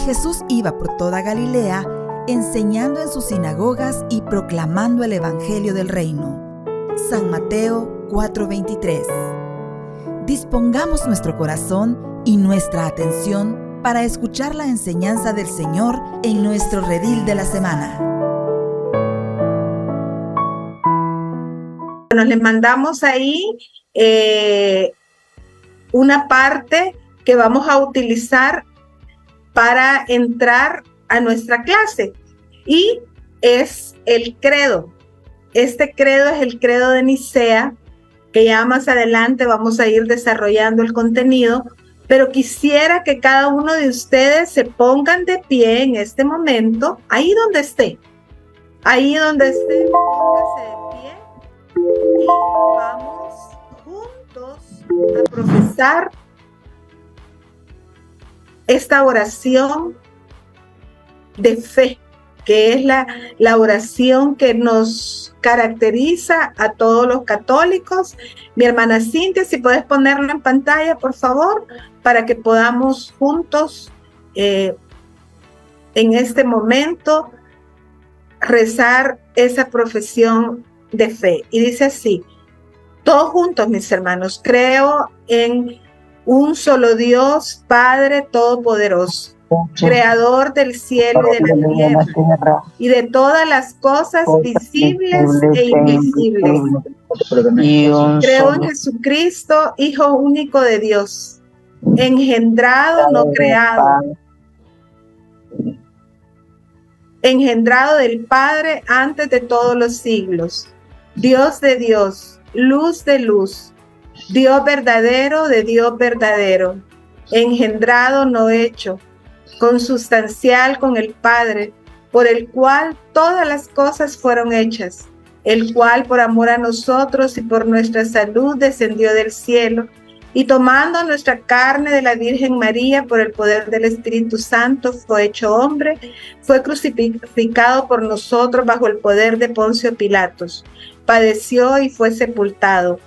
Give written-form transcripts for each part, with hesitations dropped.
Jesús iba por toda Galilea, enseñando en sus sinagogas y proclamando el Evangelio del Reino. San Mateo 4:23. Dispongamos nuestro corazón y nuestra atención para escuchar la enseñanza del Señor en nuestro redil de la semana. Bueno, les mandamos ahí una parte que vamos a utilizar para entrar a nuestra clase, y es el credo. Este credo es el credo de Nicea, que ya más adelante vamos a ir desarrollando el contenido, pero quisiera que cada uno de ustedes se pongan de pie en este momento, ahí donde esté, póngase de pie y vamos juntos a profesar esta oración de fe, que es la oración que nos caracteriza a todos los católicos. Mi hermana Cintia, si puedes ponerlo en pantalla, por favor, para que podamos juntos en este momento rezar esa profesión de fe. Y dice así: todos juntos, mis hermanos, creo en un solo Dios, Padre Todopoderoso, Creador del cielo y de la tierra, y de todas las cosas visibles e invisibles. Creo en Jesucristo, Hijo único de Dios, engendrado, no creado, engendrado del Padre antes de todos los siglos, Dios de Dios, luz de luz, Dios verdadero de Dios verdadero, engendrado, no hecho, consustancial con el Padre, por el cual todas las cosas fueron hechas, el cual por amor a nosotros y por nuestra salud descendió del cielo, y tomando nuestra carne de la Virgen María por el poder del Espíritu Santo fue hecho hombre, fue crucificado por nosotros bajo el poder de Poncio Pilatos, padeció y fue sepultado.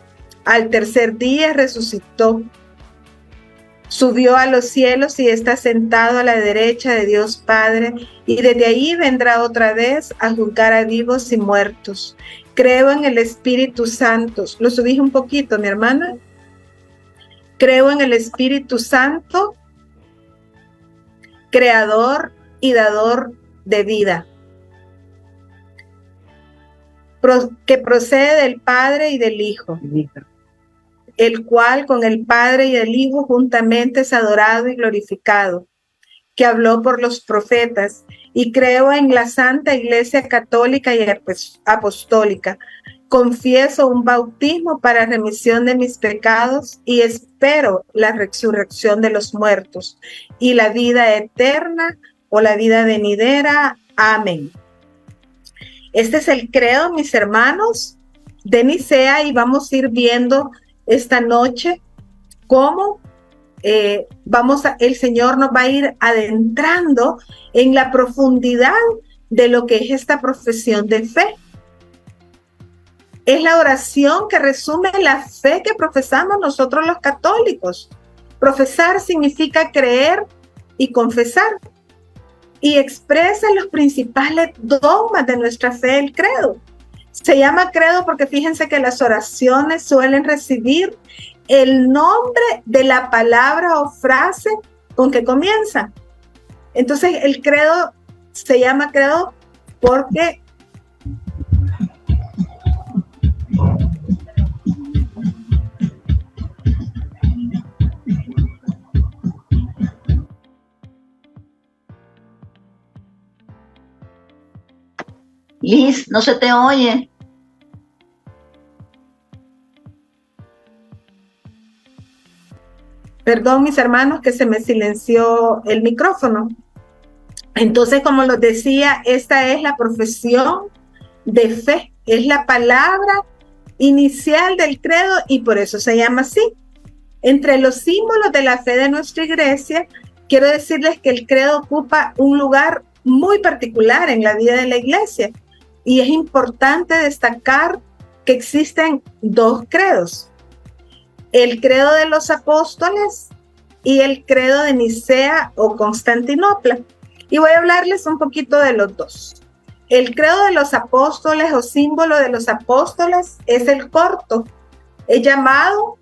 Al tercer día resucitó, subió a los cielos y está sentado a la derecha de Dios Padre, y desde ahí vendrá otra vez a juzgar a vivos y muertos. Creo en el Espíritu Santo. Lo subí un poquito, mi hermana. Creo en el Espíritu Santo, creador y dador de vida, que procede del Padre y del Hijo, el cual con el Padre y el Hijo juntamente es adorado y glorificado, que habló por los profetas, y creo en la Santa Iglesia Católica y Apostólica. Confieso un bautismo para remisión de mis pecados y espero la resurrección de los muertos y la vida eterna o la vida venidera. Amén. Este es el credo, mis hermanos, de Nicea, y vamos a ir viendo esta noche cómo el Señor nos va a ir adentrando en la profundidad de lo que es esta profesión de fe. Es la oración que resume la fe que profesamos nosotros los católicos. Profesar significa creer y confesar, y expresa los principales dogmas de nuestra fe, el credo. Se llama credo porque fíjense que las oraciones suelen recibir el nombre de la palabra o frase con que comienzan. Entonces el credo se llama credo porque Liz, no se te oye. Perdón, mis hermanos, que se me silenció el micrófono. Entonces, como les decía, esta es la profesión de fe, es la palabra inicial del credo y por eso se llama así. Entre los símbolos de la fe de nuestra iglesia, quiero decirles que el credo ocupa un lugar muy particular en la vida de la iglesia, y es importante destacar que existen dos credos: el credo de los apóstoles y el credo de Nicea o Constantinopla. Y voy a hablarles un poquito de los dos. El credo de los apóstoles o símbolo de los apóstoles es el corto. Es llamado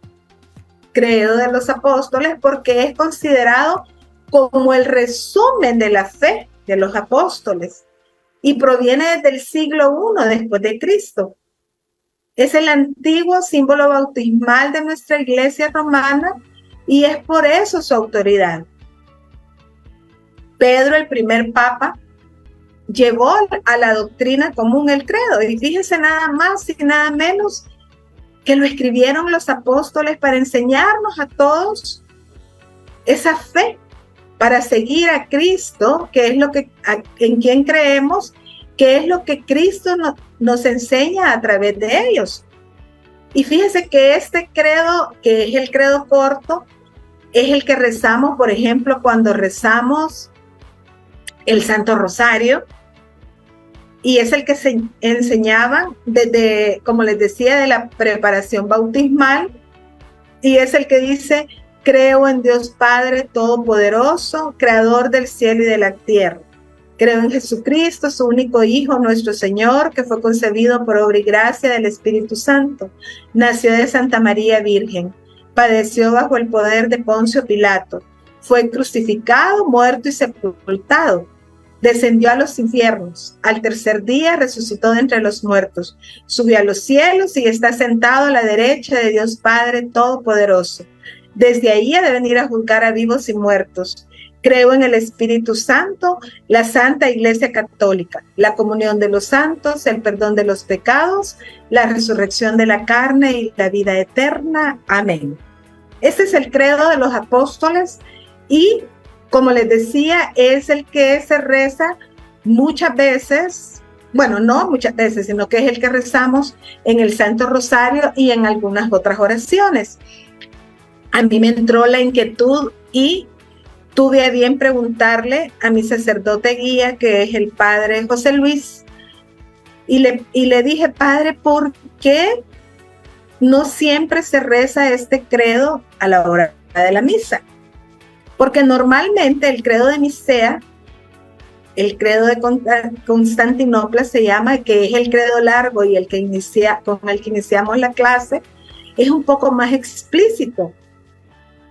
credo de los apóstoles porque es considerado como el resumen de la fe de los apóstoles y proviene desde el siglo I después de Cristo. Es el antiguo símbolo bautismal de nuestra iglesia romana y es por eso su autoridad. Pedro, el primer papa, llevó a la doctrina común el credo, y fíjense nada más y nada menos que lo escribieron los apóstoles para enseñarnos a todos esa fe, para seguir a Cristo, que es lo que en quien creemos, que es lo que Cristo nos enseña a través de ellos. Y fíjense que este credo, que es el credo corto, es el que rezamos, por ejemplo, cuando rezamos el Santo Rosario, y es el que se enseñaba desde, como les decía, de la preparación bautismal, y es el que dice: creo en Dios Padre Todopoderoso, Creador del cielo y de la tierra. Creo en Jesucristo, su único Hijo, nuestro Señor, que fue concebido por obra y gracia del Espíritu Santo. Nació de Santa María Virgen, padeció bajo el poder de Poncio Pilato, fue crucificado, muerto y sepultado. Descendió a los infiernos, al tercer día resucitó de entre los muertos, subió a los cielos y está sentado a la derecha de Dios Padre Todopoderoso. Desde ahí ha de venir a juzgar a vivos y muertos. Creo en el Espíritu Santo, la Santa Iglesia Católica, la comunión de los santos, el perdón de los pecados, la resurrección de la carne y la vida eterna. Amén. Este es el credo de los apóstoles y, como les decía, es el que se reza muchas veces, bueno, no muchas veces, sino que es el que rezamos en el Santo Rosario y en algunas otras oraciones. A mí me entró la inquietud y tuve a bien preguntarle a mi sacerdote guía, que es el padre José Luis, y le dije: padre, ¿por qué no siempre se reza este credo a la hora de la misa? Porque normalmente el credo de Nicea, el credo de Constantinopla se llama, que es el credo largo y con el que iniciamos la clase, es un poco más explícito.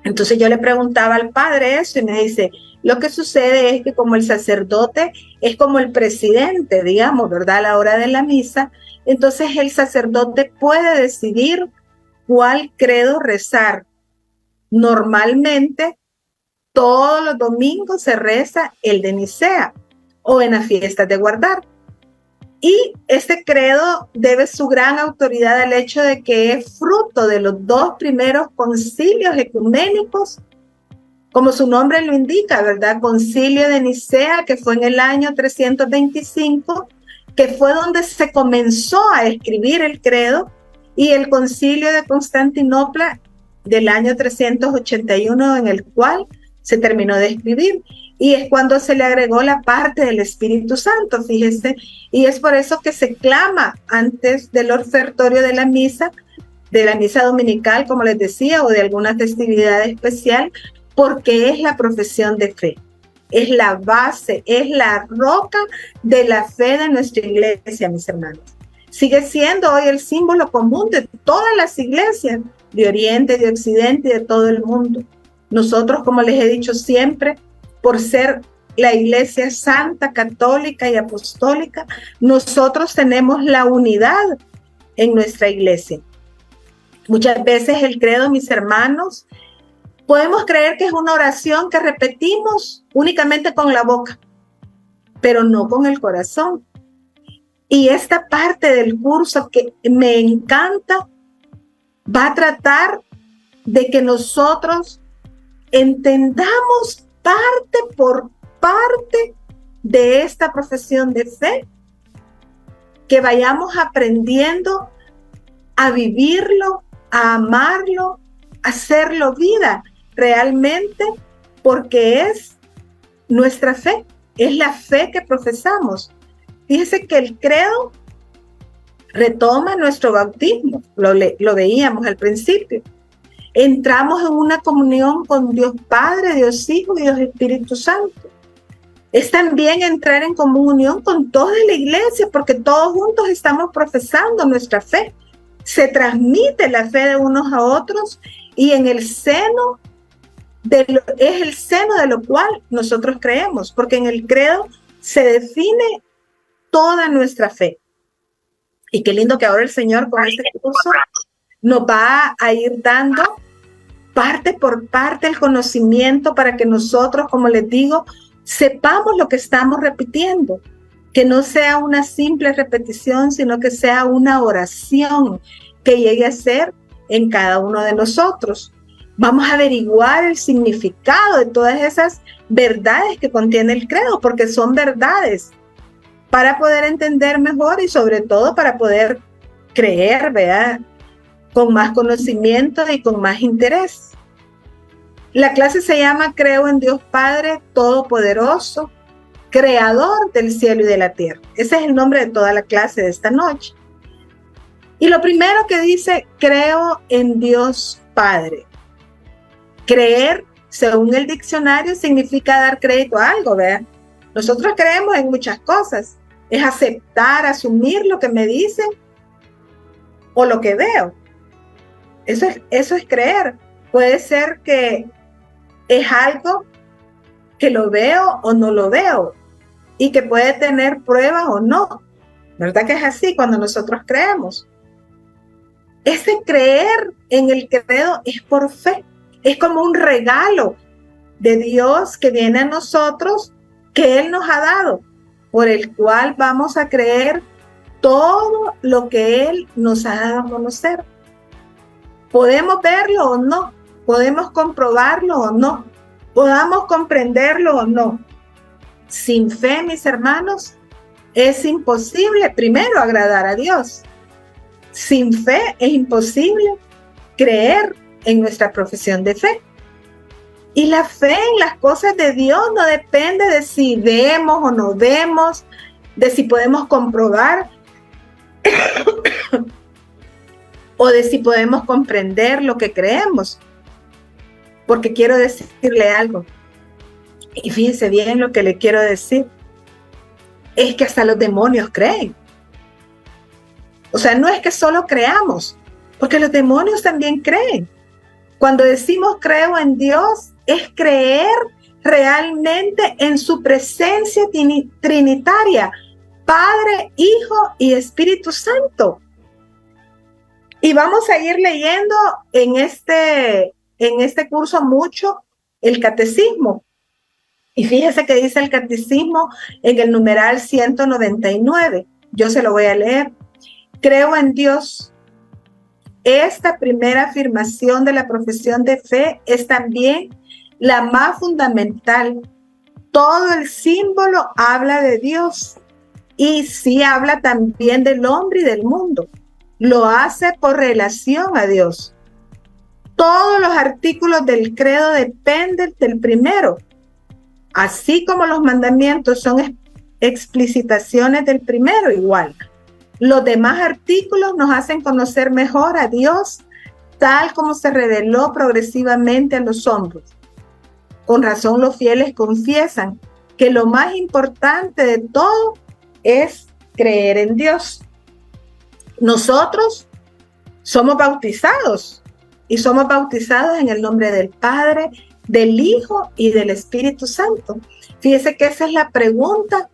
Entonces yo le preguntaba al padre eso y me dice: lo que sucede es que como el sacerdote es como el presidente, digamos, ¿verdad?, a la hora de la misa, entonces el sacerdote puede decidir cuál credo rezar. Normalmente todos los domingos se reza el de Nicea o en las fiestas de guardar. Y este credo debe su gran autoridad al hecho de que es fruto de los dos primeros concilios ecuménicos, como su nombre lo indica, ¿verdad? Concilio de Nicea, que fue en el año 325, que fue donde se comenzó a escribir el credo, y el Concilio de Constantinopla del año 381, en el cual se terminó de escribir, y es cuando se le agregó la parte del Espíritu Santo, fíjese, y es por eso que se clama antes del ofertorio de la misa dominical, como les decía, o de alguna festividad especial, porque es la profesión de fe, es la base, es la roca de la fe de nuestra iglesia, mis hermanos. Sigue siendo hoy el símbolo común de todas las iglesias, de Oriente, de Occidente y de todo el mundo. Nosotros, como les he dicho siempre, por ser la iglesia santa, católica y apostólica, nosotros tenemos la unidad en nuestra iglesia. Muchas veces el credo, mis hermanos, podemos creer que es una oración que repetimos únicamente con la boca, pero no con el corazón. Y esta parte del curso que me encanta va a tratar de que nosotros entendamos parte por parte de esta profesión de fe, que vayamos aprendiendo a vivirlo, a amarlo, a hacerlo vida realmente, porque es nuestra fe, es la fe que profesamos. Fíjese que el credo retoma nuestro bautismo, lo veíamos al principio. Entramos en una comunión con Dios Padre, Dios Hijo y Dios Espíritu Santo. Es también entrar en comunión con toda la iglesia, porque todos juntos estamos profesando nuestra fe. Se transmite la fe de unos a otros y en el seno es el seno de lo cual nosotros creemos, porque en el credo se define toda nuestra fe. Y qué lindo que ahora el Señor con este curso nos va a ir dando parte por parte el conocimiento para que nosotros, como les digo, sepamos lo que estamos repitiendo, que no sea una simple repetición, sino que sea una oración que llegue a ser en cada uno de nosotros. Vamos a averiguar el significado de todas esas verdades que contiene el credo, porque son verdades para poder entender mejor y sobre todo para poder creer, ¿verdad?, con más conocimiento y con más interés. La clase se llama Creo en Dios Padre Todopoderoso, Creador del cielo y de la tierra. Ese es el nombre de toda la clase de esta noche. Y lo primero que dice, creo en Dios Padre. Creer, según el diccionario, significa dar crédito a algo, ¿verdad? Nosotros creemos en muchas cosas. Es aceptar, asumir lo que me dicen o lo que veo. Eso es creer. Puede ser que es algo que lo veo o no lo veo y que puede tener pruebas o no. ¿Verdad que es así cuando nosotros creemos? Ese creer en el credo es por fe. Es como un regalo de Dios que viene a nosotros, que Él nos ha dado, por el cual vamos a creer todo lo que Él nos ha dado a conocer. Podemos verlo o no, podemos comprobarlo o no, podamos comprenderlo o no. Sin fe, mis hermanos, es imposible primero agradar a Dios. Sin fe es imposible creer en nuestra profesión de fe. Y la fe en las cosas de Dios no depende de si vemos o no vemos, de si podemos comprobar o de si podemos comprender lo que creemos. Porque quiero decirle algo, y fíjense bien lo que le quiero decir, es que hasta los demonios creen. O sea, no es que solo creamos, porque los demonios también creen. Cuando decimos creo en Dios, es creer realmente en su presencia trinitaria, Padre, Hijo y Espíritu Santo. Y vamos a ir leyendo en este curso mucho el catecismo. Y fíjese que dice el catecismo en el numeral 199. Yo se lo voy a leer. Creo en Dios. Esta primera afirmación de la profesión de fe es también la más fundamental. Todo el símbolo habla de Dios y sí habla también del hombre y del mundo. Lo hace por relación a Dios. Todos los artículos del credo dependen del primero, así como los mandamientos son explicitaciones del primero igual. Los demás artículos nos hacen conocer mejor a Dios, tal como se reveló progresivamente a los hombres. Con razón los fieles confiesan que lo más importante de todo es creer en Dios. Nosotros somos bautizados y somos bautizados en el nombre del Padre, del Hijo y del Espíritu Santo. Fíjese que esa es la pregunta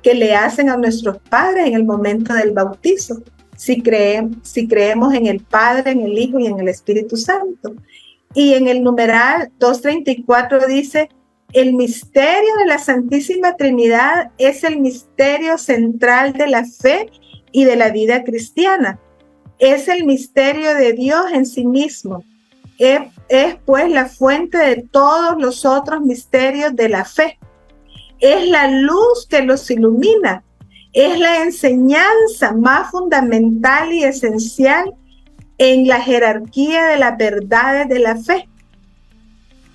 que le hacen a nuestros padres en el momento del bautizo. Si creemos en el Padre, en el Hijo y en el Espíritu Santo. Y en el numeral 234 dice, el misterio de la Santísima Trinidad es el misterio central de la fe y de la vida cristiana. Es el misterio de Dios en sí mismo. Es pues la fuente de todos los otros misterios de la fe. Es la luz que los ilumina. Es la enseñanza más fundamental y esencial en la jerarquía de las verdades de la fe.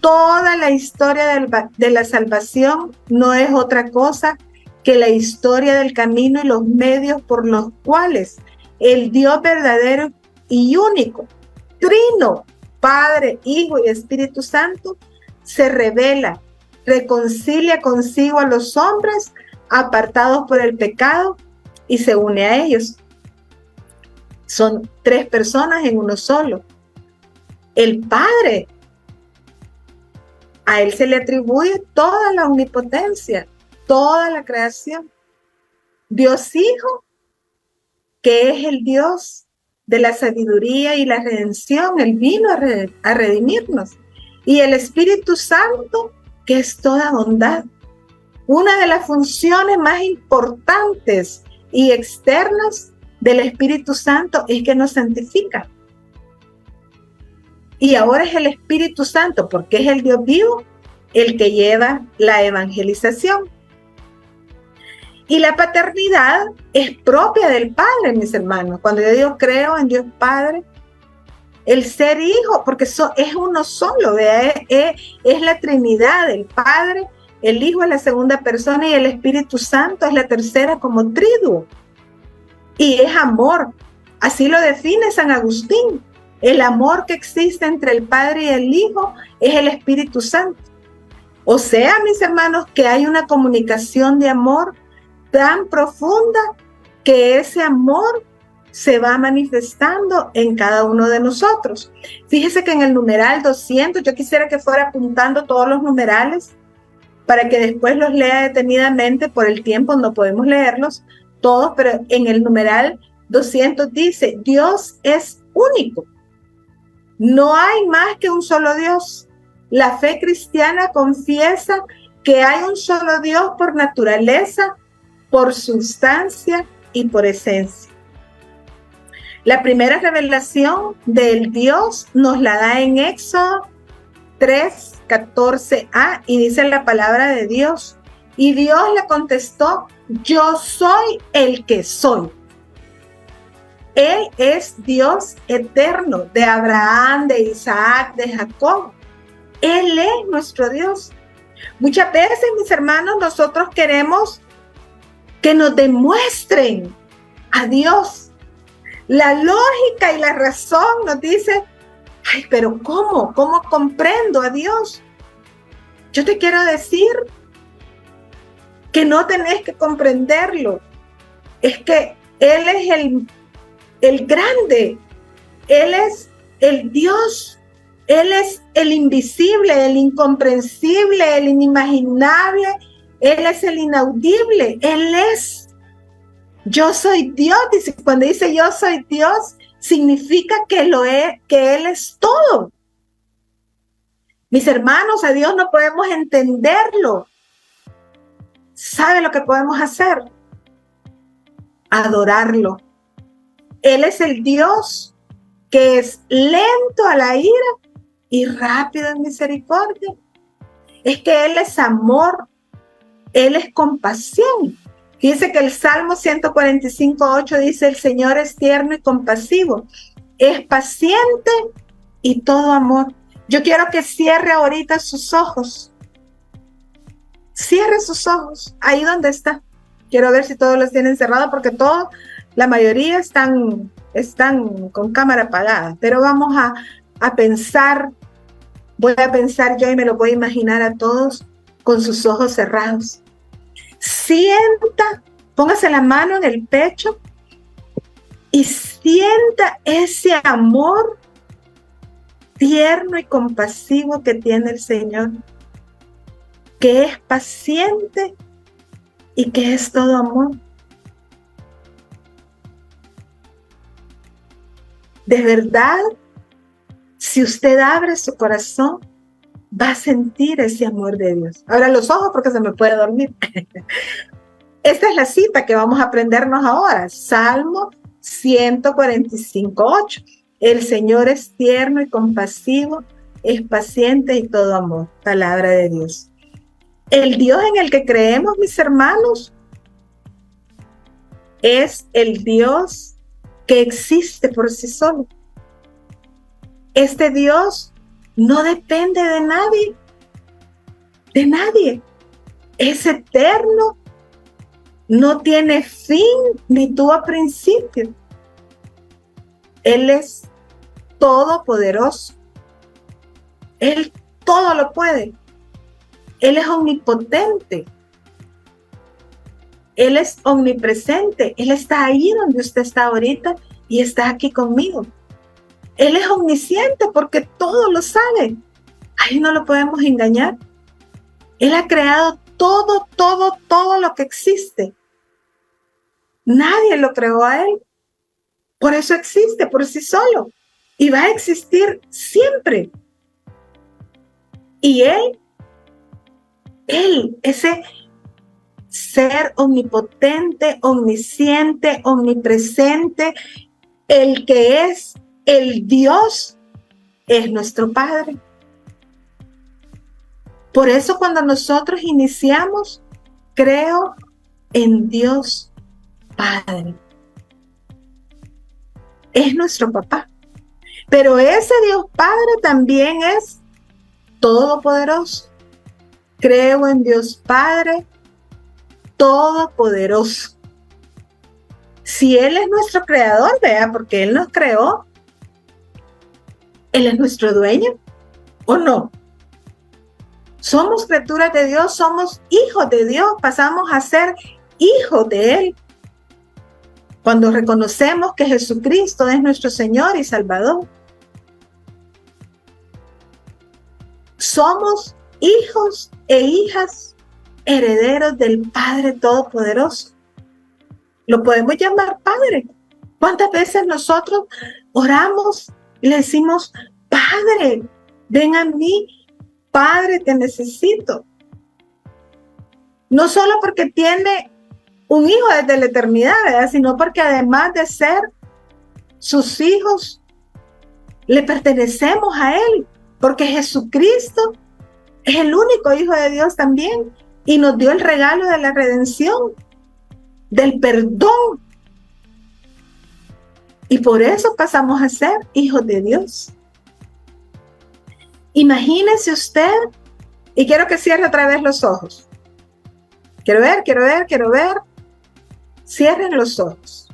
Toda la historia de la salvación no es otra cosa que la historia del camino y los medios por los cuales el Dios verdadero y único, trino, Padre, Hijo y Espíritu Santo, se revela, reconcilia consigo a los hombres apartados por el pecado y se une a ellos. Son 3 personas en uno solo. El Padre, a Él se le atribuye toda la omnipotencia, toda la creación. Dios Hijo, que es el Dios de la sabiduría y la redención, Él vino a redimirnos. Y el Espíritu Santo, que es toda bondad. Una de las funciones más importantes y externas del Espíritu Santo es que nos santifica. Y ahora es el Espíritu Santo, porque es el Dios vivo, el que lleva la evangelización. Y la paternidad es propia del Padre, mis hermanos. Cuando yo digo creo en Dios Padre, el ser hijo, porque es uno solo, es la Trinidad, el Padre, el Hijo es la segunda persona y el Espíritu Santo es la tercera como triduo. Y es amor, así lo define San Agustín. El amor que existe entre el Padre y el Hijo es el Espíritu Santo. O sea, mis hermanos, que hay una comunicación de amor tan profunda que ese amor se va manifestando en cada uno de nosotros. Fíjese que en el numeral 200, yo quisiera que fuera apuntando todos los numerales para que después los lea detenidamente. Por el tiempo no podemos leerlos todos, pero en el numeral 200 dice: Dios es único. No hay más que un solo Dios. La fe cristiana confiesa que hay un solo Dios por naturaleza, por sustancia y por esencia. La primera revelación del Dios nos la da en Éxodo 3:14a y dice la palabra de Dios: y Dios le contestó: yo soy el que soy. Él es Dios eterno de Abraham, de Isaac, de Jacob. Él es nuestro Dios. Muchas veces, mis hermanos, nosotros queremos que nos demuestren a Dios. La lógica y la razón nos dice: ay, pero ¿cómo? ¿Cómo comprendo a Dios? Yo te quiero decir que no tenés que comprenderlo. Es que Él es el grande. Él es el Dios. Él es el invisible, el incomprensible, el inimaginable. Él es el inaudible. Él es. Yo soy Dios. Dice, cuando dice yo soy Dios, significa que lo es, que Él es todo. Mis hermanos, a Dios no podemos entenderlo. ¿Sabe lo que podemos hacer? Adorarlo. Él es el Dios que es lento a la ira y rápido en misericordia. Es que Él es amor. Él es compasión. Dice que el Salmo 145:8 dice: el Señor es tierno y compasivo, es paciente y todo amor. Yo quiero que cierre ahorita sus ojos. Cierre sus ojos, ahí donde está. Quiero ver si todos los tienen cerrados, porque todos, la mayoría están con cámara apagada. Pero vamos a pensar, voy a pensar yo y me lo voy a imaginar a todos con sus ojos cerrados. Sienta, póngase la mano en el pecho y sienta ese amor tierno y compasivo que tiene el Señor, que es paciente y que es todo amor. De verdad, si usted abre su corazón, va a sentir ese amor de Dios. Ahora los ojos, porque se me puede dormir. Esta es la cita que vamos a aprendernos ahora. Salmo 145:8. El Señor es tierno y compasivo, es paciente y todo amor. Palabra de Dios. El Dios en el que creemos, mis hermanos, es el Dios que existe por sí solo. Este Dios no depende de nadie, es eterno, no tiene fin ni tuvo principio. Él es todopoderoso, Él todo lo puede. Él es omnipotente. Él es omnipresente. Él está ahí donde usted está ahorita y está aquí conmigo. Él es omnisciente porque todo lo sabe. Ahí no lo podemos engañar. Él ha creado todo lo que existe. Nadie lo creó a Él. Por eso existe por sí solo. Y va a existir siempre. Y Él, ese ser omnipotente, omnisciente, omnipresente, el que es el Dios, es nuestro Padre. Por eso cuando nosotros iniciamos, creo en Dios Padre. Es nuestro papá. Pero ese Dios Padre también es todopoderoso. Creo en Dios Padre todopoderoso. Si Él es nuestro creador, vea, porque Él nos creó, Él es nuestro dueño, ¿o no? Somos criaturas de Dios, somos hijos de Dios, pasamos a ser hijos de Él. Cuando reconocemos que Jesucristo es nuestro Señor y Salvador. Somos hijos e hijas herederos del Padre Todopoderoso. Lo podemos llamar Padre. ¿Cuántas veces nosotros oramos y le decimos, Padre, ven a mí, Padre, te necesito? No solo porque tiene un hijo desde la eternidad, ¿verdad? Sino porque además de ser sus hijos, le pertenecemos a Él, porque Jesucristo es el único Hijo de Dios también y nos dio el regalo de la redención, del perdón. Y por eso pasamos a ser hijos de Dios. Imagínese usted, y quiero que cierre otra vez los ojos. Quiero ver. Cierren los ojos.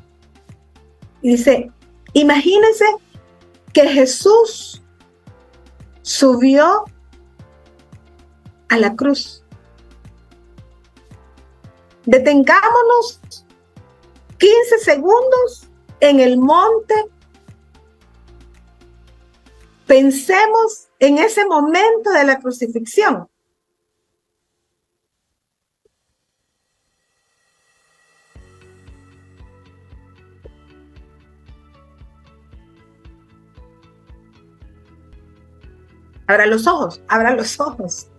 Y dice, imagínense que Jesús subió a la cruz. Detengámonos 15 segundos en el monte. Pensemos en ese momento de la crucifixión. Abra los ojos.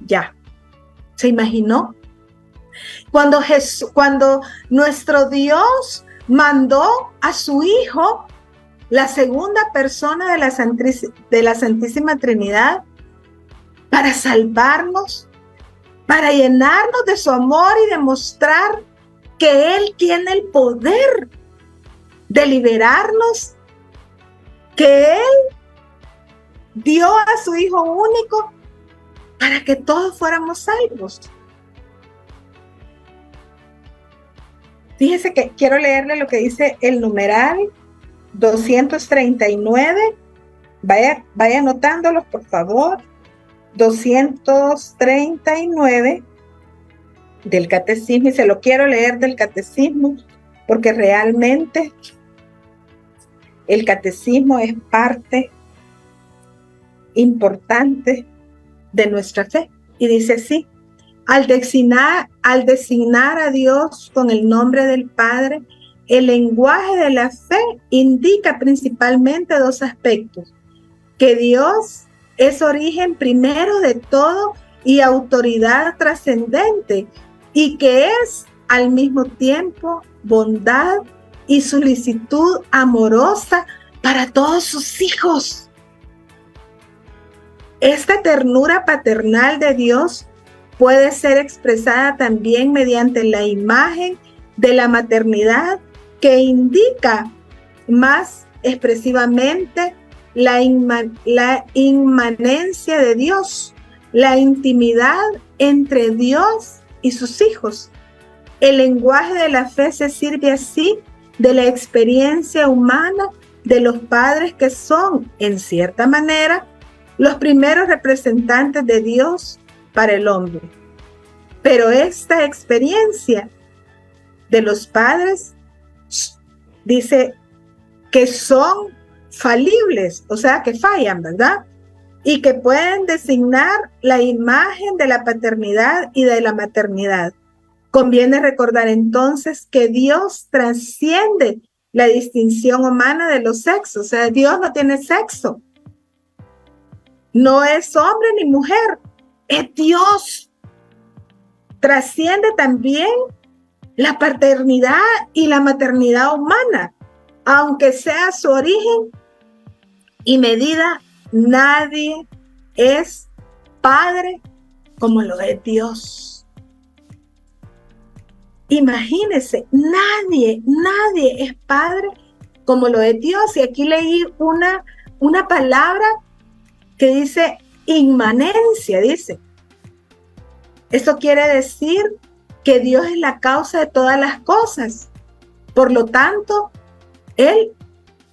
Ya. ¿Se imaginó? Cuando nuestro Dios mandó a su Hijo, la segunda persona de la Santísima Trinidad, para salvarnos, para llenarnos de su amor y demostrar que Él tiene el poder de liberarnos, que Él dio a su Hijo único para que todos fuéramos salvos. Fíjese que quiero leerle lo que dice el numeral 239. Vaya anotándolos, por favor. 239 del Catecismo, y se lo quiero leer del Catecismo, porque realmente el Catecismo es parte importante de nuestra fe. Y dice así: al designar a Dios con el nombre del Padre, el lenguaje de la fe indica principalmente dos aspectos: que Dios es origen primero de todo y autoridad trascendente, y que es al mismo tiempo bondad y solicitud amorosa para todos sus hijos. Esta ternura paternal de Dios puede ser expresada también mediante la imagen de la maternidad, que indica más expresivamente la inmanencia de Dios, la intimidad entre Dios y sus hijos. El lenguaje de la fe se sirve así de la experiencia humana de los padres, que son, en cierta manera, los primeros representantes de Dios para el hombre. Pero esta experiencia de los padres dice que son falibles, o sea, que fallan, ¿verdad? Y que pueden designar la imagen de la paternidad y de la maternidad. Conviene recordar entonces que Dios trasciende la distinción humana de los sexos. O sea, Dios no tiene sexo. No es hombre ni mujer, es Dios. Trasciende también la paternidad y la maternidad humana. Aunque sea su origen y medida, nadie es padre como lo es Dios. Imagínense, nadie es padre como lo es Dios. Y aquí leí una palabra que dice inmanencia, dice. Esto quiere decir que Dios es la causa de todas las cosas. Por lo tanto, Él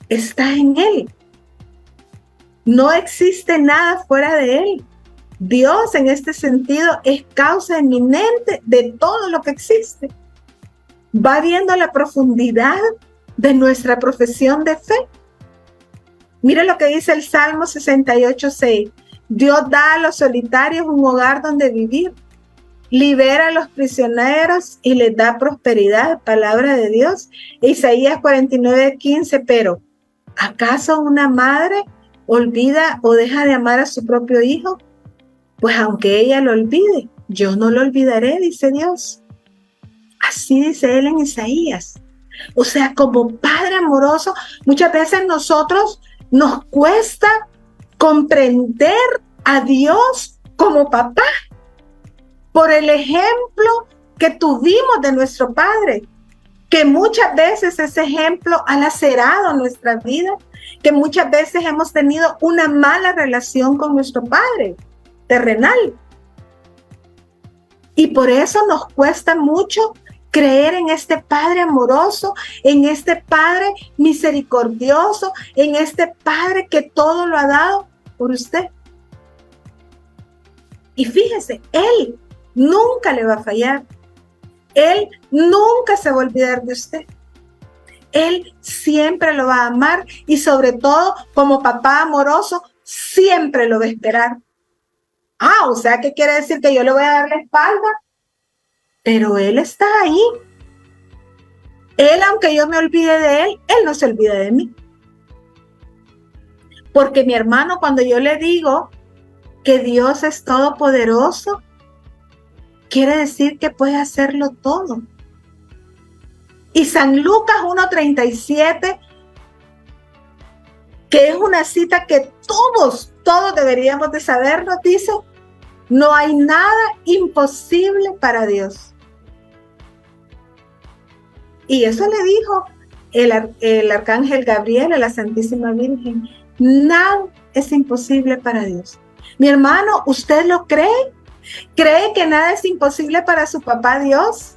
está en Él. No existe nada fuera de Él. Dios, en este sentido, es causa eminente de todo lo que existe. Va viendo la profundidad de nuestra profesión de fe. Mire lo que dice el Salmo 68:6. Dios da a los solitarios un hogar donde vivir. Libera a los prisioneros y les da prosperidad. Palabra de Dios. Isaías 49:15. Pero, ¿acaso una madre olvida o deja de amar a su propio hijo? Pues aunque ella lo olvide, yo no lo olvidaré, dice Dios. Así dice él en Isaías. O sea, como Padre amoroso, muchas veces nosotros nos cuesta comprender a Dios como papá por el ejemplo que tuvimos de nuestro Padre, que muchas veces ese ejemplo ha lacerado nuestra vida, que muchas veces hemos tenido una mala relación con nuestro Padre terrenal. Y por eso nos cuesta mucho creer en este Padre amoroso, en este Padre misericordioso, en este Padre que todo lo ha dado por usted. Y fíjese, Él nunca le va a fallar. Él nunca se va a olvidar de usted. Él siempre lo va a amar y sobre todo, como papá amoroso, siempre lo va a esperar. O sea, ¿qué quiere decir? Que yo le voy a dar la espalda. Pero Él está ahí. Él, aunque yo me olvide de Él no se olvida de mí. Porque mi hermano, cuando yo le digo que Dios es todopoderoso, quiere decir que puede hacerlo todo. Y San Lucas 1:37, que es una cita que todos deberíamos de saberlo, dice: no hay nada imposible para Dios. Y eso le dijo el arcángel Gabriel a la Santísima Virgen. Nada es imposible para Dios. Mi hermano, ¿usted lo cree? ¿Cree que nada es imposible para su papá Dios?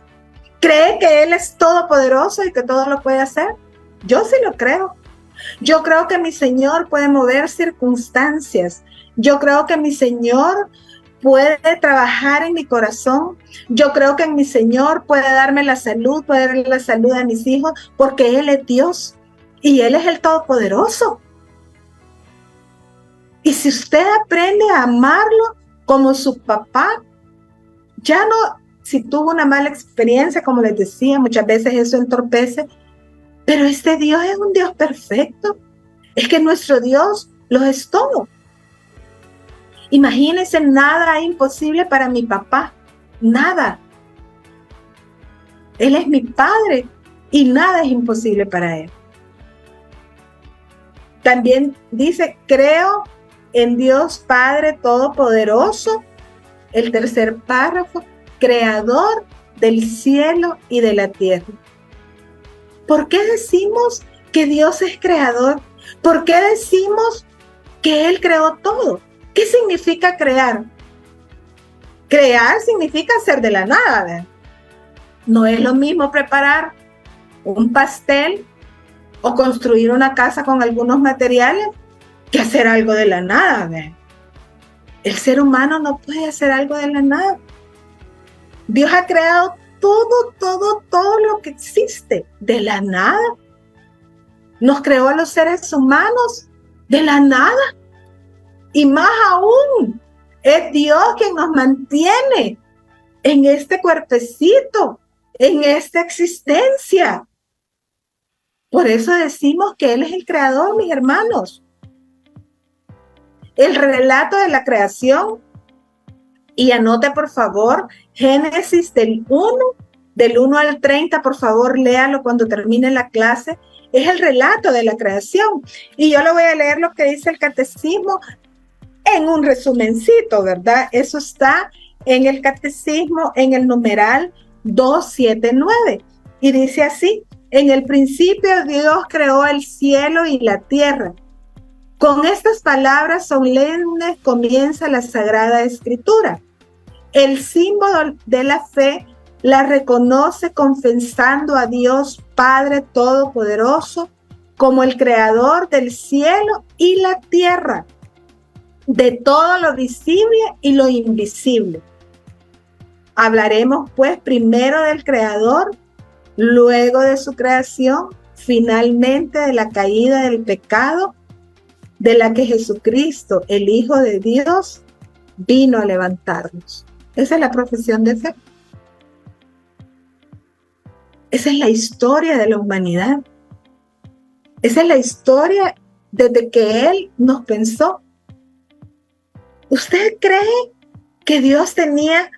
¿Cree que Él es todopoderoso y que todo lo puede hacer? Yo sí lo creo. Yo creo que mi Señor puede mover circunstancias. Yo creo que mi Señor puede trabajar en mi corazón. Yo creo que mi Señor puede darme la salud, puede darle la salud a mis hijos, porque Él es Dios y Él es el Todopoderoso. Y si usted aprende a amarlo como su papá, ya no, si tuvo una mala experiencia, como les decía, muchas veces eso entorpece, pero este Dios es un Dios perfecto. Es que nuestro Dios lo es todo. Imagínense, nada es imposible para mi papá, nada. Él es mi Padre y nada es imposible para Él. También dice: creo en Dios Padre Todopoderoso. El tercer párrafo: creador del cielo y de la tierra. ¿Por qué decimos que Dios es creador? ¿Por qué decimos que Él creó todo? ¿Qué significa crear? Crear significa hacer de la nada, ¿verdad? No es lo mismo preparar un pastel o construir una casa con algunos materiales que hacer algo de la nada, ¿verdad? El ser humano no puede hacer algo de la nada. Dios ha creado todo lo que existe de la nada. Nos creó a los seres humanos de la nada. Y más aún, es Dios quien nos mantiene en este cuerpecito, en esta existencia. Por eso decimos que Él es el creador, mis hermanos. El relato de la creación, y anote por favor, Génesis del 1 al 30, por favor, léalo cuando termine la clase. Es el relato de la creación. Y yo le voy a leer lo que dice el catecismo en un resumencito, ¿verdad? Eso está en el catecismo, en el numeral 279. Y dice así: en el principio Dios creó el cielo y la tierra. Con estas palabras solemnes comienza la Sagrada Escritura. El símbolo de la fe la reconoce confesando a Dios Padre Todopoderoso como el creador del cielo y la tierra, de todo lo visible y lo invisible. Hablaremos pues primero del creador, luego de su creación, finalmente de la caída del pecado, de la que Jesucristo, el Hijo de Dios, vino a levantarnos. Esa es la profesión de fe. Esa es la historia de la humanidad. Esa es la historia desde que Él nos pensó. ¿Usted cree que Dios tenía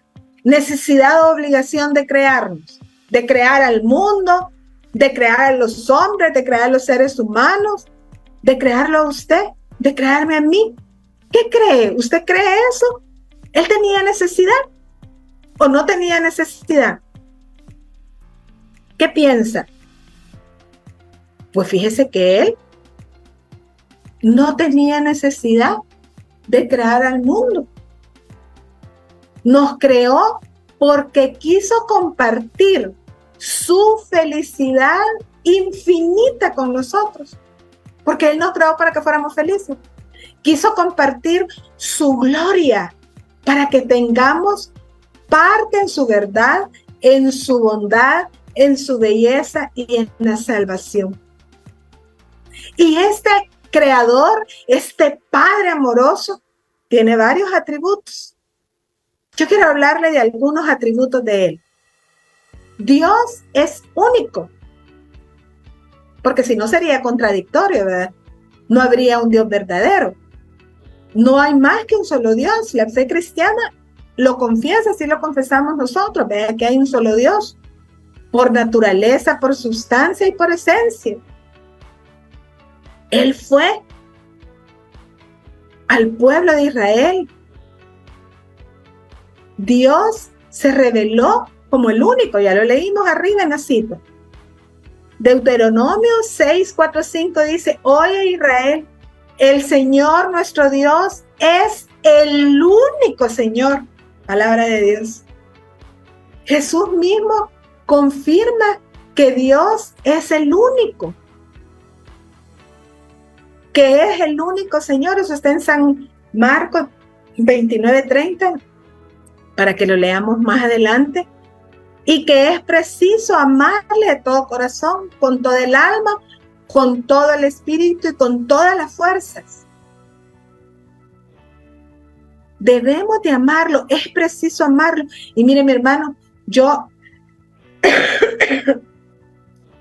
necesidad o obligación de crearnos? De crear al mundo, de crear a los hombres, de crear a los seres humanos, de crearlo a usted, de crearme a mí. ¿Qué cree? ¿Usted cree eso? ¿Él tenía necesidad o no tenía necesidad? ¿Qué piensa? Pues fíjese que Él no tenía necesidad de crear al mundo. Nos creó porque quiso compartir su felicidad infinita con nosotros. Porque Él nos creó para que fuéramos felices. Quiso compartir su gloria para que tengamos parte en su verdad, en su bondad, en su belleza y en la salvación. Y este creador, este Padre amoroso, tiene varios atributos. Yo quiero hablarle de algunos atributos de Él. Dios es único, porque si no sería contradictorio, ¿verdad? No habría un Dios verdadero. No hay más que un solo Dios. La fe cristiana lo confiesa, así lo confesamos nosotros. Vean que hay un solo Dios, por naturaleza, por sustancia y por esencia. Él fue al pueblo de Israel. Dios se reveló como el único, ya lo leímos arriba en la cita. Deuteronomio 6, 4, 5 dice: oye Israel, el Señor nuestro Dios es el único Señor. Palabra de Dios. Jesús mismo confirma que Dios es el único. Que es el único Señor. Eso está en San Marcos 29:30, para que lo leamos más adelante. Y que es preciso amarle de todo corazón, con todo el alma, con todo el espíritu y con todas las fuerzas. Debemos de amarlo, es preciso amarlo. Y mire, mi hermano, yo,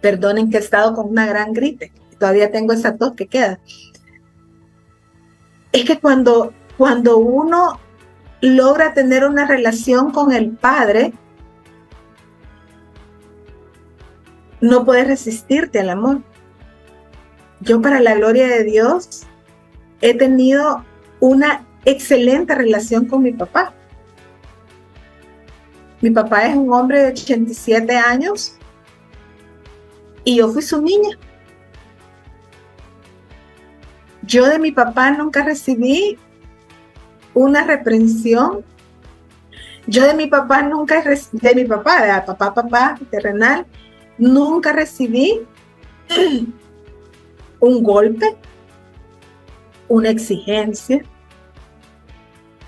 perdonen que he estado con una gran gripe, todavía tengo esa tos que queda. Es que cuando uno logra tener una relación con el Padre, no puedes resistirte al amor. Yo, para la gloria de Dios, he tenido una excelente relación con mi papá. Mi papá es un hombre de 87 años y yo fui su niña. Yo de mi papá nunca recibí una reprensión. Yo de mi papá nunca recibí, de papá terrenal, nunca recibí un golpe, una exigencia.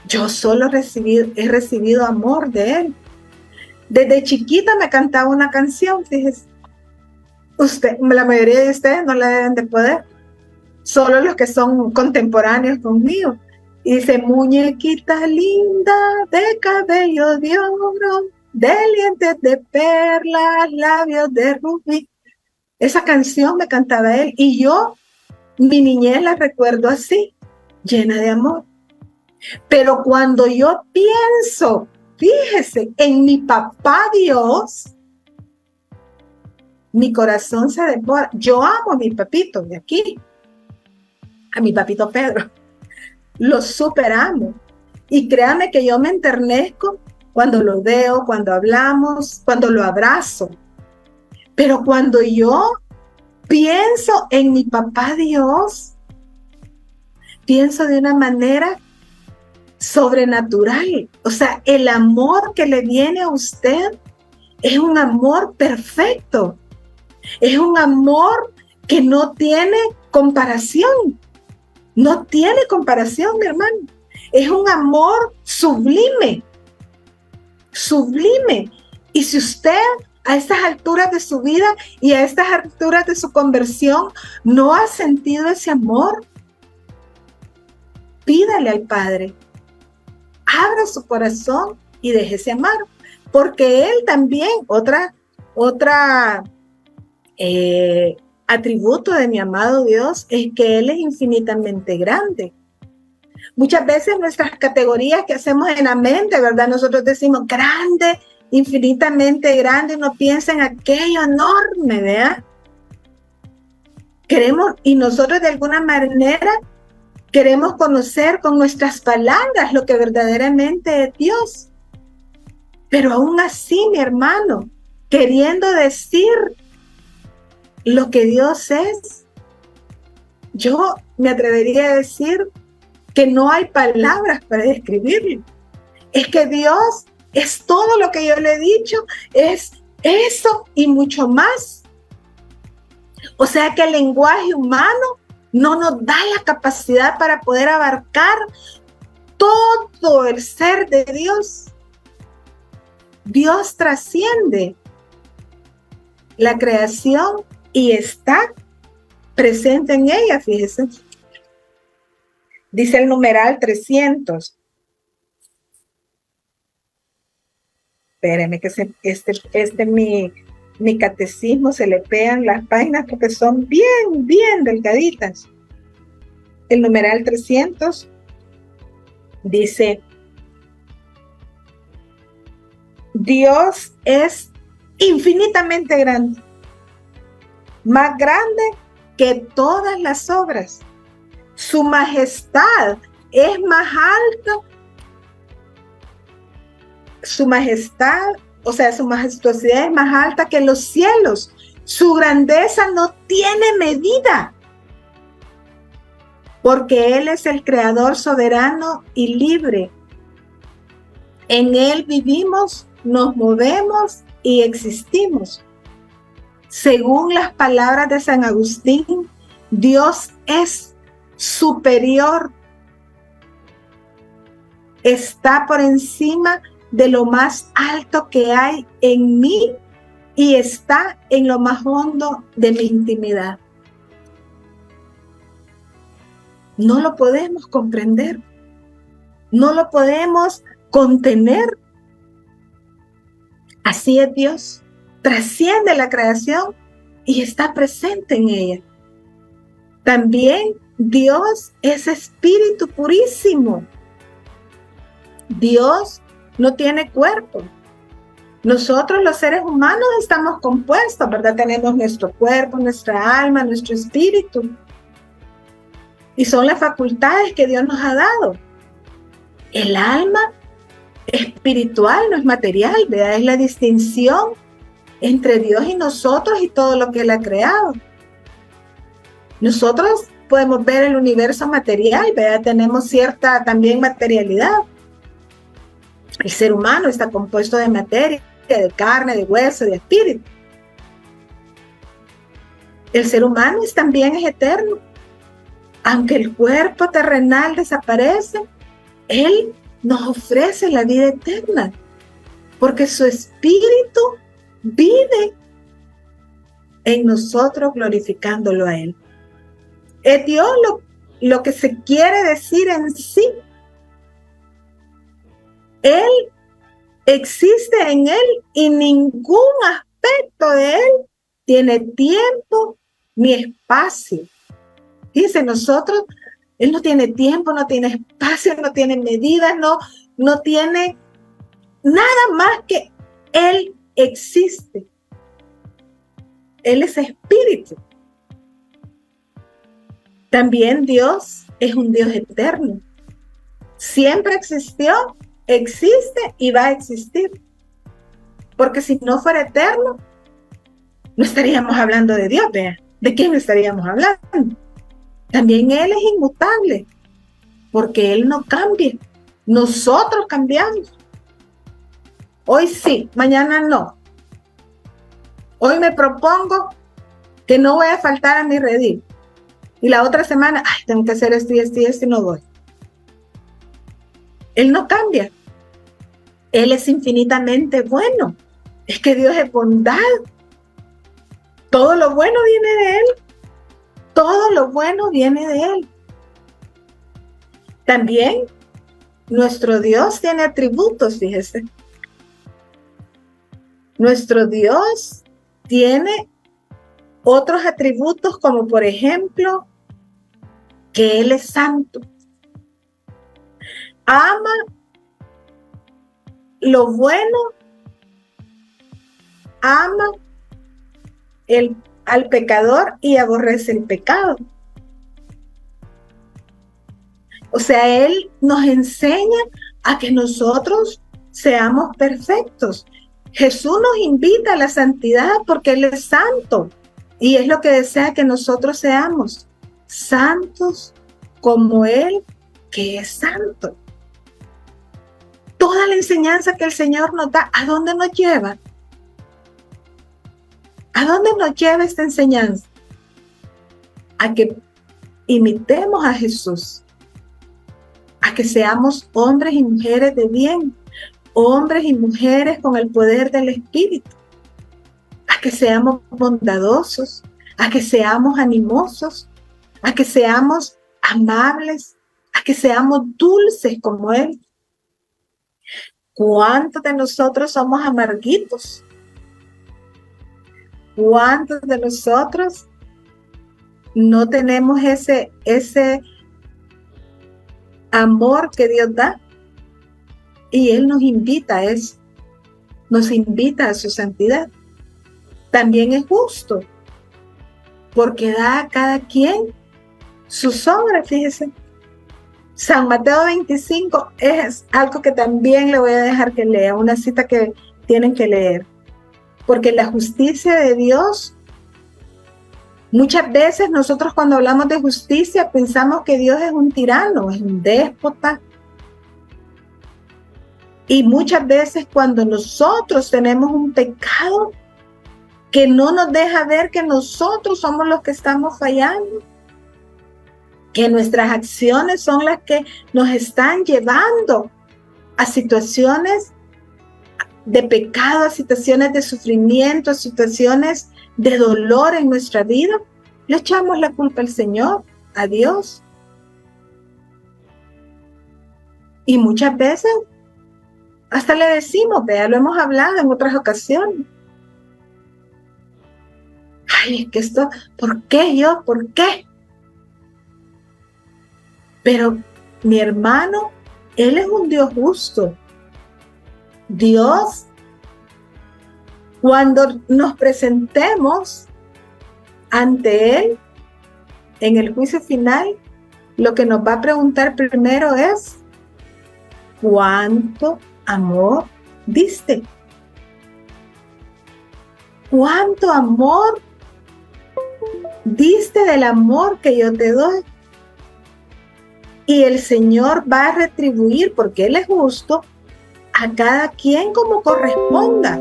Yo solo he recibido amor de Él. Desde chiquita me cantaba una canción, fíjese. La mayoría de ustedes no la deben de poder, solo los que son contemporáneos conmigo. Y dice, muñequita linda de cabello de oro, de dientes de perlas, labios de rubí. Esa canción me cantaba él y yo, mi niñez la recuerdo así, llena de amor. Pero cuando yo pienso, fíjese, en mi papá Dios, mi corazón se devora. Yo amo a mi papito de aquí, a mi papito Pedro. Lo super amo. Y créame que yo me enternezco cuando lo veo, cuando hablamos, cuando lo abrazo. Pero cuando yo pienso en mi papá Dios, pienso de una manera sobrenatural. O sea, el amor que le viene a usted es un amor perfecto. Es un amor que no tiene comparación. No tiene comparación, mi hermano. Es un amor sublime. Sublime. Y si usted a estas alturas de su vida y a estas alturas de su conversión no ha sentido ese amor, pídale al Padre. Abra su corazón y déjese amar. Porque Él también, otra atributo de mi amado Dios es que Él es infinitamente grande. Muchas veces nuestras categorías que hacemos en la mente, ¿verdad? Nosotros decimos grande, infinitamente grande, uno piensa en aquello enorme, ¿verdad? Queremos, y nosotros de alguna manera queremos conocer con nuestras palabras lo que verdaderamente es Dios. Pero aún así, mi hermano, queriendo decir lo que Dios es, yo me atrevería a decir que no hay palabras para describirlo. Es que Dios es todo lo que yo le he dicho, es eso y mucho más. O sea que el lenguaje humano no nos da la capacidad para poder abarcar todo el ser de Dios. Dios trasciende la creación y está presente en ella, fíjese. Dice el numeral 300. Espérenme que mi catecismo se le pegan las páginas porque son bien delgaditas. El numeral 300 dice: Dios es infinitamente grande, más grande que todas las obras. Su majestad es más alta. Su majestad, o sea, su majestuosidad es más alta que los cielos. Su grandeza no tiene medida. Porque Él es el creador soberano y libre. En Él vivimos, nos movemos y existimos. Según las palabras de San Agustín, Dios es superior. Está por encima de lo más alto que hay en mí y está en lo más hondo de mi intimidad. No lo podemos comprender, no lo podemos contener. Así es Dios, trasciende la creación y está presente en ella. También Dios es espíritu purísimo. Dios no tiene cuerpo. Nosotros los seres humanos estamos compuestos, ¿verdad? Tenemos nuestro cuerpo, nuestra alma, nuestro espíritu. Y son las facultades que Dios nos ha dado. El alma espiritual no es material, ¿verdad? Es la distinción entre Dios y nosotros y todo lo que Él ha creado. Nosotros podemos ver el universo material, ¿verdad? Tenemos cierta también materialidad. El ser humano está compuesto de materia, de carne, de hueso, de espíritu. El ser humano también es eterno. Aunque el cuerpo terrenal desaparece, Él nos ofrece la vida eterna, porque su Espíritu vive en nosotros glorificándolo a Él. Es Dios lo que se quiere decir en sí. Él existe en Él y ningún aspecto de Él tiene tiempo ni espacio. Dice nosotros, Él no tiene tiempo, no tiene espacio, no tiene medidas, no tiene nada más que Él existe. Él es espíritu. También Dios es un Dios eterno. Siempre existió, existe y va a existir. Porque si no fuera eterno, no estaríamos hablando de Dios, vea. ¿De quién estaríamos hablando? También Él es inmutable, porque Él no cambia. Nosotros cambiamos. Hoy sí, mañana no. Hoy me propongo que no voy a faltar a mi redil. Y la otra semana, tengo que hacer esto y esto y esto y no voy. Él no cambia. Él es infinitamente bueno. Es que Dios es bondad. Todo lo bueno viene de Él. Todo lo bueno viene de Él. También nuestro Dios tiene atributos, fíjese. Nuestro Dios tiene otros atributos como por ejemplo que Él es santo. Ama lo bueno, ama al pecador y aborrece el pecado. O sea, Él nos enseña a que nosotros seamos perfectos. Jesús nos invita a la santidad porque Él es santo y es lo que desea que nosotros seamos santos como Él que es santo. Toda la enseñanza que el Señor nos da, ¿a dónde nos lleva? ¿A dónde nos lleva esta enseñanza? A que imitemos a Jesús, a que seamos hombres y mujeres de bien, hombres y mujeres con el poder del Espíritu, a que seamos bondadosos, a que seamos animosos, a que seamos amables, a que seamos dulces como Él. ¿Cuántos de nosotros somos amarguitos? ¿Cuántos de nosotros no tenemos ese amor que Dios da? Y Él nos invita a eso, nos invita a su santidad. También es justo, porque da a cada quien sus obras, fíjese. San Mateo 25 es algo que también le voy a dejar que lea, una cita que tienen que leer. Porque la justicia de Dios, muchas veces nosotros cuando hablamos de justicia pensamos que Dios es un tirano, es un déspota. Y muchas veces cuando nosotros tenemos un pecado que no nos deja ver que nosotros somos los que estamos fallando, que nuestras acciones son las que nos están llevando a situaciones de pecado, a situaciones de sufrimiento, a situaciones de dolor en nuestra vida, le echamos la culpa al Señor, a Dios. Y muchas veces hasta le decimos, vea, lo hemos hablado en otras ocasiones. Ay, es que esto, ¿por qué yo? ¿Por qué? Pero mi hermano, Él es un Dios justo. Dios, cuando nos presentemos ante Él en el juicio final, lo que nos va a preguntar primero es, ¿cuánto amor diste? ¿Cuánto amor diste del amor que yo te doy? Y el Señor va a retribuir, porque Él es justo, a cada quien como corresponda.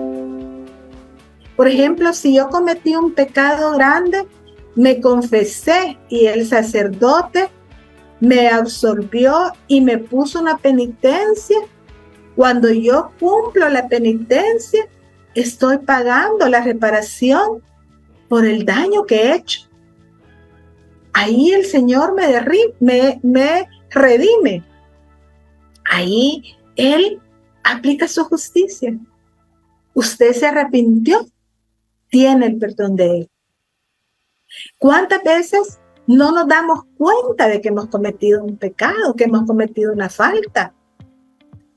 Por ejemplo, si yo cometí un pecado grande, me confesé y el sacerdote me absolvió y me puso una penitencia. Cuando yo cumplo la penitencia, estoy pagando la reparación por el daño que he hecho. Ahí el Señor me redime. Ahí Él aplica su justicia. Usted se arrepintió, tiene el perdón de Él. ¿Cuántas veces no nos damos cuenta de que hemos cometido un pecado, que hemos cometido una falta?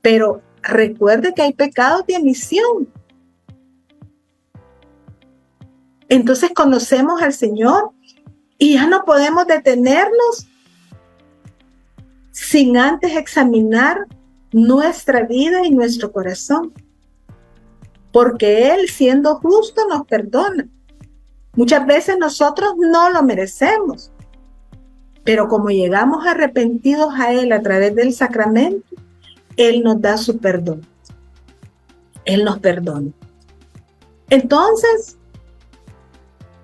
Pero recuerde que hay pecados de omisión. Entonces conocemos al Señor y ya no podemos detenernos sin antes examinar nuestra vida y nuestro corazón. Porque Él, siendo justo, nos perdona. Muchas veces nosotros no lo merecemos, pero como llegamos arrepentidos a Él a través del sacramento, Él nos da su perdón. Él nos perdona. Entonces,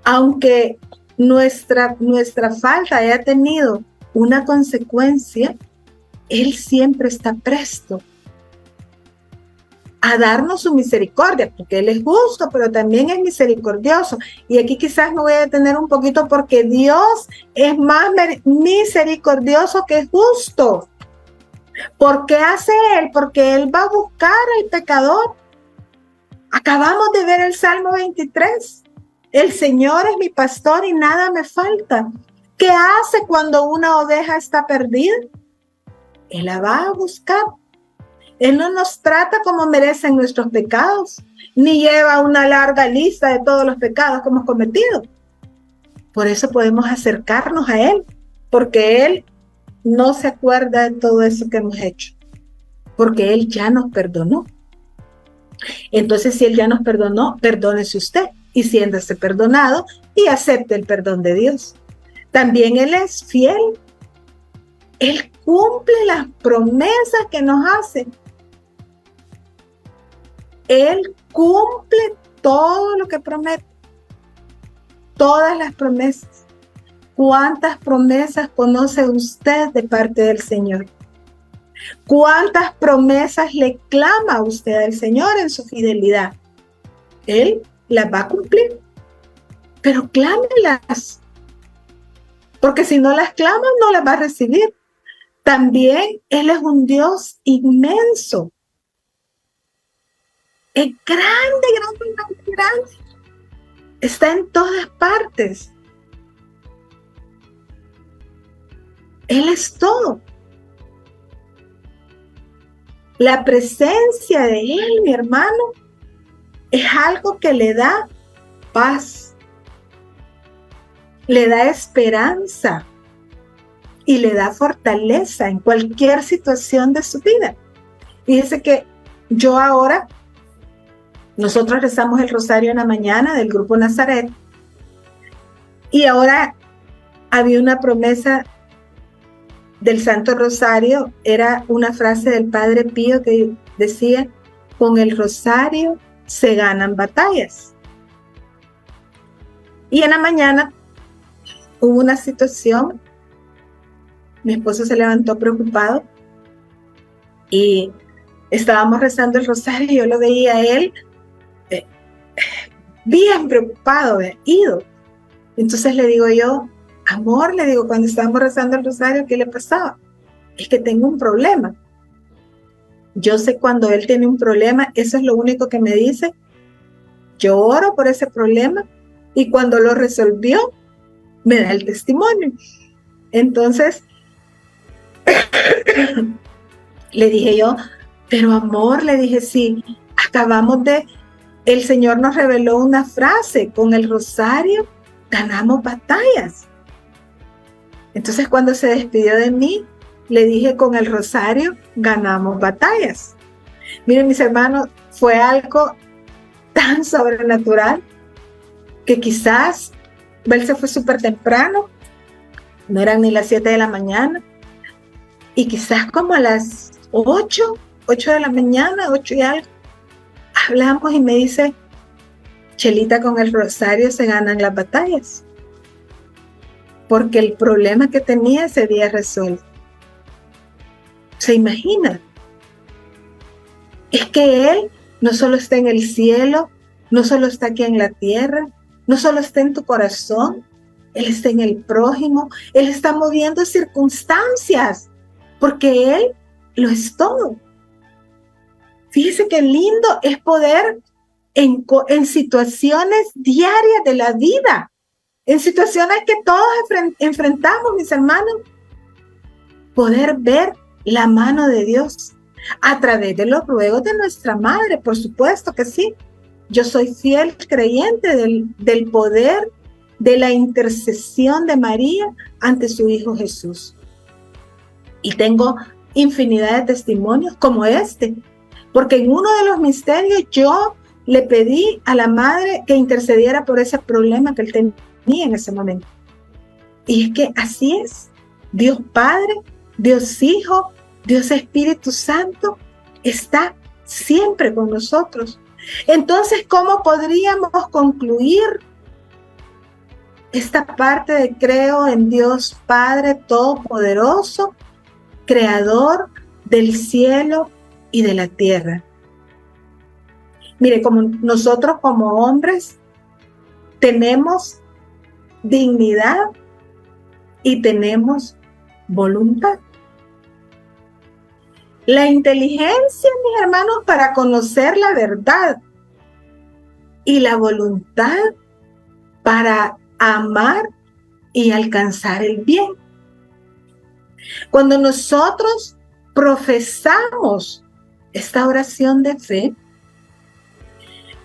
aunque nuestra falta haya tenido una consecuencia, Él siempre está presto a darnos su misericordia, porque Él es justo, pero también es misericordioso. Y aquí quizás me voy a detener un poquito porque Dios es más misericordioso que justo. ¿Por qué hace Él? Porque Él va a buscar al pecador. Acabamos de ver el Salmo 23. El Señor es mi pastor y nada me falta. ¿Qué hace cuando una oveja está perdida? Él la va a buscar. Él no nos trata como merecen nuestros pecados, ni lleva una larga lista de todos los pecados que hemos cometido. Por eso podemos acercarnos a Él, porque Él no se acuerda de todo eso que hemos hecho, porque Él ya nos perdonó. Entonces, si Él ya nos perdonó, perdónese usted y siéntase perdonado y acepte el perdón de Dios. También Él es fiel. Él cumple las promesas que nos hace. Él cumple todo lo que promete. Todas las promesas. ¿Cuántas promesas conoce usted de parte del Señor? ¿Cuántas promesas le clama usted al Señor en su fidelidad? Él las va a cumplir. Pero clámelas. Porque si no las clama, no las va a recibir. También Él es un Dios inmenso. Es grande, grande, grande, grande. Está en todas partes. Él es todo. La presencia de Él, mi hermano, es algo que le da paz, le da esperanza y le da fortaleza en cualquier situación de su vida. Fíjese que nosotros rezamos el rosario en la mañana del Grupo Nazaret y ahora había una promesa del Santo Rosario, era una frase del Padre Pío que decía: con el rosario se ganan batallas. Y en la mañana hubo una situación, mi esposo se levantó preocupado y estábamos rezando el rosario y yo lo veía a él bien preocupado, ido. Entonces le digo yo: amor, le digo, cuando estábamos rezando el rosario, ¿qué le pasaba? Es que tengo un problema. Yo sé cuando él tiene un problema, eso es lo único que me dice. Yo oro por ese problema y cuando lo resolvió, me da el testimonio. Entonces, le dije yo: pero amor, le dije, sí, el Señor nos reveló una frase: con el rosario ganamos batallas. Entonces, cuando se despidió de mí, le dije: con el rosario ganamos batallas. Miren, mis hermanos, fue algo tan sobrenatural que quizás él se fue súper temprano, no eran ni las 7 de la mañana, y quizás como a las 8 de la mañana, 8 y algo, hablamos y me dice: Chelita, con el rosario se ganan las batallas. Porque el problema que tenía se había resuelto. ¿Se imagina? Es que Él no solo está en el cielo, no solo está aquí en la tierra, no solo está en tu corazón, Él está en el prójimo, Él está moviendo circunstancias, porque Él lo es todo. Fíjese qué lindo es poder en situaciones diarias de la vida, en situaciones que todos enfrentamos, mis hermanos, poder ver la mano de Dios a través de los ruegos de nuestra madre, por supuesto que sí. Yo soy fiel creyente del poder de la intercesión de María ante su Hijo Jesús. Y tengo infinidad de testimonios como este, porque en uno de los misterios yo le pedí a la madre que intercediera por ese problema que él tenía en ese momento. Y es que así es. Dios Padre, Dios Hijo, Dios Espíritu Santo está siempre con nosotros. Entonces, ¿cómo podríamos concluir esta parte de creo en Dios Padre Todopoderoso, Creador del cielo y de la tierra? Mire, como nosotros como hombres tenemos dignidad y tenemos voluntad. La inteligencia, mis hermanos, para conocer la verdad y la voluntad para amar y alcanzar el bien. Cuando nosotros profesamos esta oración de fe,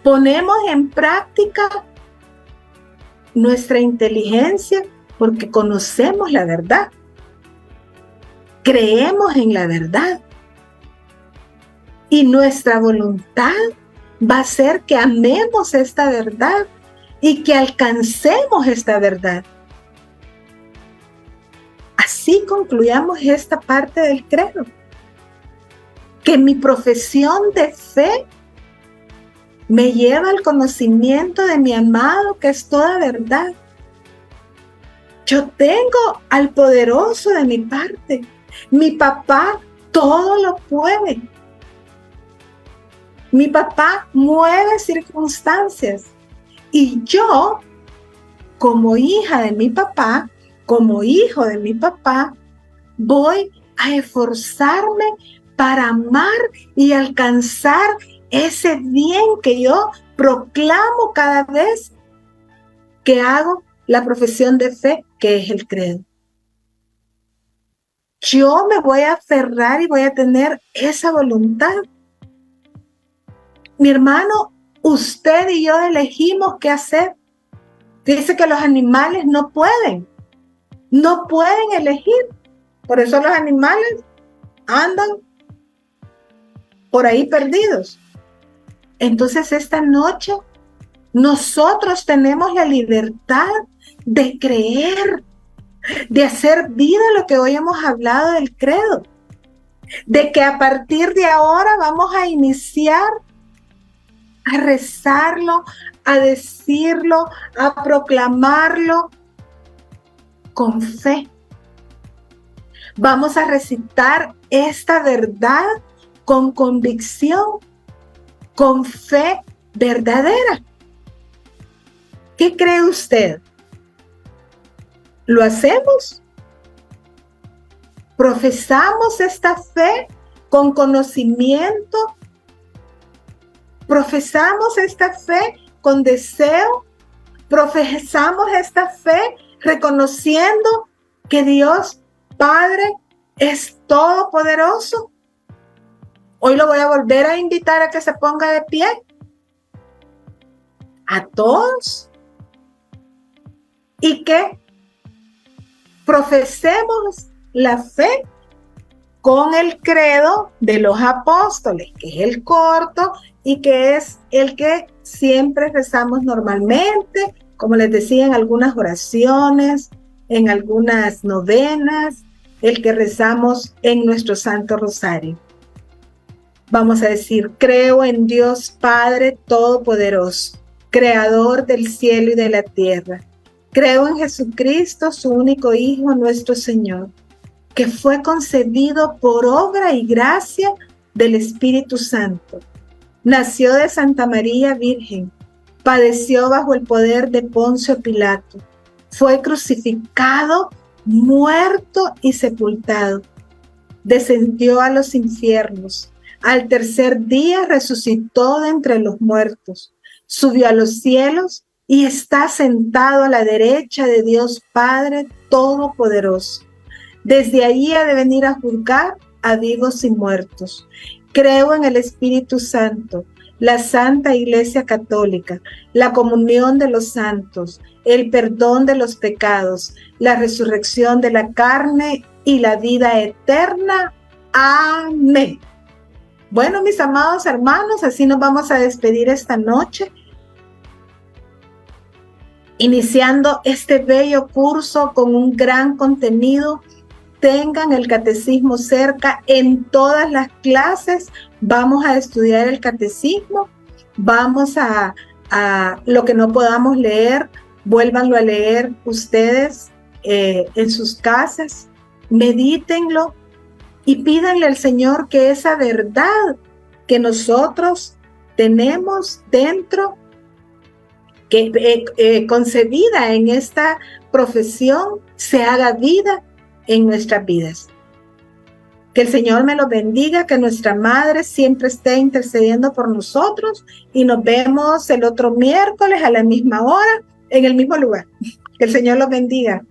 ponemos en práctica nuestra inteligencia porque conocemos la verdad, creemos en la verdad. Y nuestra voluntad va a ser que amemos esta verdad y que alcancemos esta verdad. Así concluyamos esta parte del credo. Que mi profesión de fe me lleva al conocimiento de mi amado, que es toda verdad. Yo tengo al poderoso de mi parte. Mi papá todo lo puede. Mi papá mueve circunstancias y yo, como hija de mi papá, como hijo de mi papá, voy a esforzarme para amar y alcanzar ese bien que yo proclamo cada vez que hago la profesión de fe, que es el credo. Yo me voy a aferrar y voy a tener esa voluntad. Mi hermano, usted y yo elegimos qué hacer. Dice que los animales no pueden elegir. Por eso los animales andan por ahí perdidos. Entonces esta noche nosotros tenemos la libertad de creer, de hacer vida lo que hoy hemos hablado del credo, de que a partir de ahora vamos a iniciar a rezarlo, a decirlo, a proclamarlo con fe. Vamos a recitar esta verdad con convicción, con fe verdadera. ¿Qué cree usted? ¿Lo hacemos? ¿Profesamos esta fe con conocimiento? ¿Profesamos esta fe con deseo? ¿Profesamos esta fe reconociendo que Dios Padre es todopoderoso? Hoy lo voy a volver a invitar a que se ponga de pie. A todos. Y que profesemos la fe con el credo de los apóstoles, que es el corto y que es el que siempre rezamos normalmente, como les decía, en algunas oraciones, en algunas novenas, el que rezamos en nuestro Santo Rosario. Vamos a decir: creo en Dios Padre Todopoderoso, Creador del cielo y de la tierra. Creo en Jesucristo, su único Hijo, nuestro Señor, que fue concebido por obra y gracia del Espíritu Santo. Nació de Santa María Virgen, padeció bajo el poder de Poncio Pilato, fue crucificado, muerto y sepultado. Descendió a los infiernos. Al tercer día resucitó de entre los muertos, subió a los cielos y está sentado a la derecha de Dios Padre Todopoderoso. Desde allí ha de venir a juzgar a vivos y muertos. Creo en el Espíritu Santo, la Santa Iglesia Católica, la comunión de los santos, el perdón de los pecados, la resurrección de la carne y la vida eterna. Amén. Bueno, mis amados hermanos, así nos vamos a despedir esta noche, iniciando este bello curso con un gran contenido. Tengan el catecismo cerca. En todas las clases vamos a estudiar el catecismo. Vamos a lo que no podamos leer, vuélvanlo a leer ustedes en sus casas. Medítenlo y pídanle al Señor que esa verdad que nosotros tenemos dentro, que concebida en esta profesión, se haga vida en nuestras vidas. Que el Señor me los bendiga, que nuestra Madre siempre esté intercediendo por nosotros y nos vemos el otro miércoles a la misma hora en el mismo lugar. Que el Señor los bendiga.